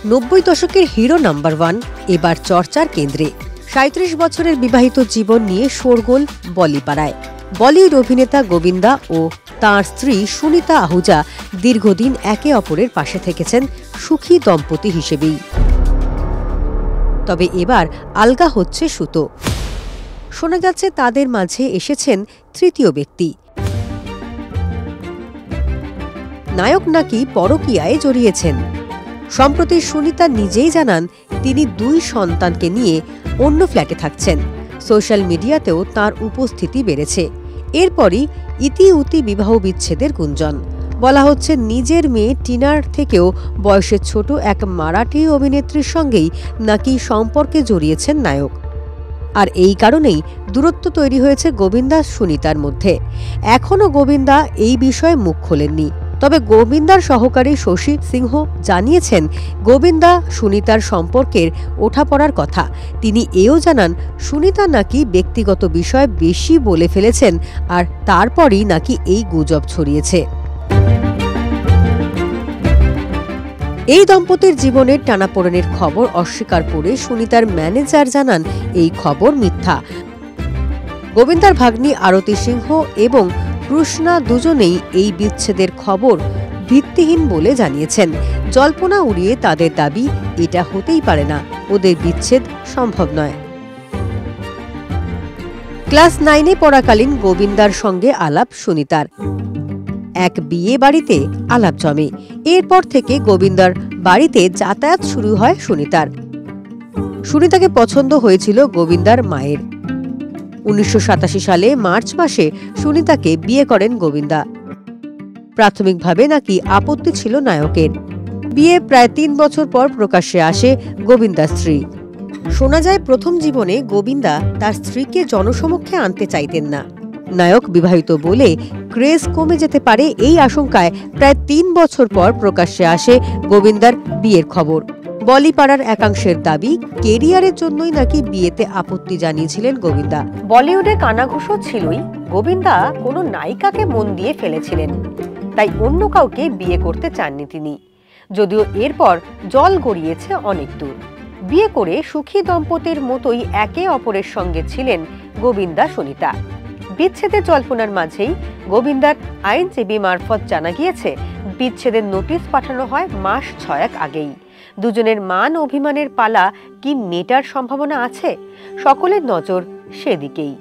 90 দশকের hero number 1 এবার চর্চার কেন্দ্রে। 37 বছরের বিবাহিত জীবন নিয়ে শোরগোল বলিপাড়ায়। বলিউড অভিনেতা গোবিন্দা ও তাঁর স্ত্রী সুনিতা আহুজা দীর্ঘদিন একে অপরের পাশে থেকেছেন সুখী দম্পতি হিসেবেই। তবে এবার আলগা হচ্ছে সুতো। শোনা যাচ্ছে তাদের মাঝে এসেছেন তৃতীয় ব্যক্তি। নায়ক নাকি পরকীয়ায় জড়িয়েছেন। সম্প্রতি সুনিতা নিজেই জানান তিনি 2 সন্তানকে নিয়ে অন্য ফ্ল্যাটে থাকছেন। সোশ্যাল মিডিয়াতেও তার উপস্থিতি বেড়েছে। এরপরই ইতিউতি বিবাহ বিচ্ছেদের গুঞ্জন। বলা হচ্ছে নিজের মেয়ে টিনার থেকেও বয়সে ছোট এক মারাঠি অভিনেত্রীর সঙ্গেই নাকি সম্পর্কে জড়িয়েছেন নায়ক। আর এই কারণেই দূরত্ব তৈরি হয়েছে গোবিন্দা সুনিতার মধ্যে। এখনও গোবিন্দা এই বিষয়ে মুখ খোলেননি। তবে গোবিন্দার সহকারী শশী সিংহ জানিয়েছেন গোবিন্দা সুনিতার সম্পর্কের ওঠাপড়ার কথা। তিনি এও জানান সুনিতা নাকি ব্যক্তিগত বিষয় বেশি বলে ফেলেছেন, আর তারপরই নাকি এই গুজব ছড়িয়েছে। এই দম্পতির জীবনের টানাপোড়েনের খবর অস্বীকার করে সুনিতার ম্যানেজার জানান এই খবর মিথ্যা। গোবিন্দার ভাগ্নি আরতি সিংহ এবং কৃষ্ণা দুজনেই এই বিচ্ছেদের খবর ভিত্তিহীন বলে জানিয়েছেন। জল্পনা উড়িয়ে তাদের দাবি এটা হতেই পারে না, ওদের বিচ্ছেদ সম্ভব নয়। ক্লাস 9-এ পড়াকালীন গোবিন্দার সঙ্গে আলাপ সুনিতার। এক বিয়ে বাড়িতে আলাপ জমে। এরপর থেকে গোবিন্দার বাড়িতে যাতায়াত শুরু হয় সুনিতার। সুনিতাকে পছন্দ হয়েছিল গোবিন্দার মায়ের। 1987 সালে মার্চ মাসে সুনিতাকে বিয়ে করেন গোবিন্দা। প্রাথমিকভাবে নাকি আপত্তি ছিল নায়কের। বিয়ে প্রায় 3 বছর পর প্রকাশ্যে আসে গোবিন্দার স্ত্রী। শোনা যায় প্রথম জীবনে গোবিন্দা তার স্ত্রীকে জনসমক্ষে আনতে চাইতেন না। নায়ক বিবাহিত বলে ক্রেজ কমে যেতে পারে এই আশঙ্কায় প্রায় 3 বছর পর প্রকাশ্যে আসে গোবিন্দার বিয়ের খবর। বলিপাড়ার একাংশের দাবি কেরিয়ারের জন্যই নাকি বিয়েতে আপত্তি জানিয়েছিলেন গোবিন্দা। বলিউডে কানাঘুষো ছিলই, গোবিন্দা কোনো নায়িকাকে মন দিয়ে ফেলেছিলেন, তাই অন্য কাউকে বিয়ে করতে চাননি তিনি। যদিও এরপর জল গড়িয়েছে অনেক দূর। বিয়ে করে সুখী দম্পতির মতোই একে অপরের সঙ্গে ছিলেন গোবিন্দা সুনিতা। বিচ্ছেদের জল্পনার মাঝেই গোবিন্দার আইনজীবী মারফত জানা গিয়েছে বিচ্ছেদের নোটিশ পাঠানো হয় মাস 6 আগেই। দুজনের মান অভিমানের পালা কি মেটার সম্ভাবনা আছে? সকলের নজর সেদিকেই।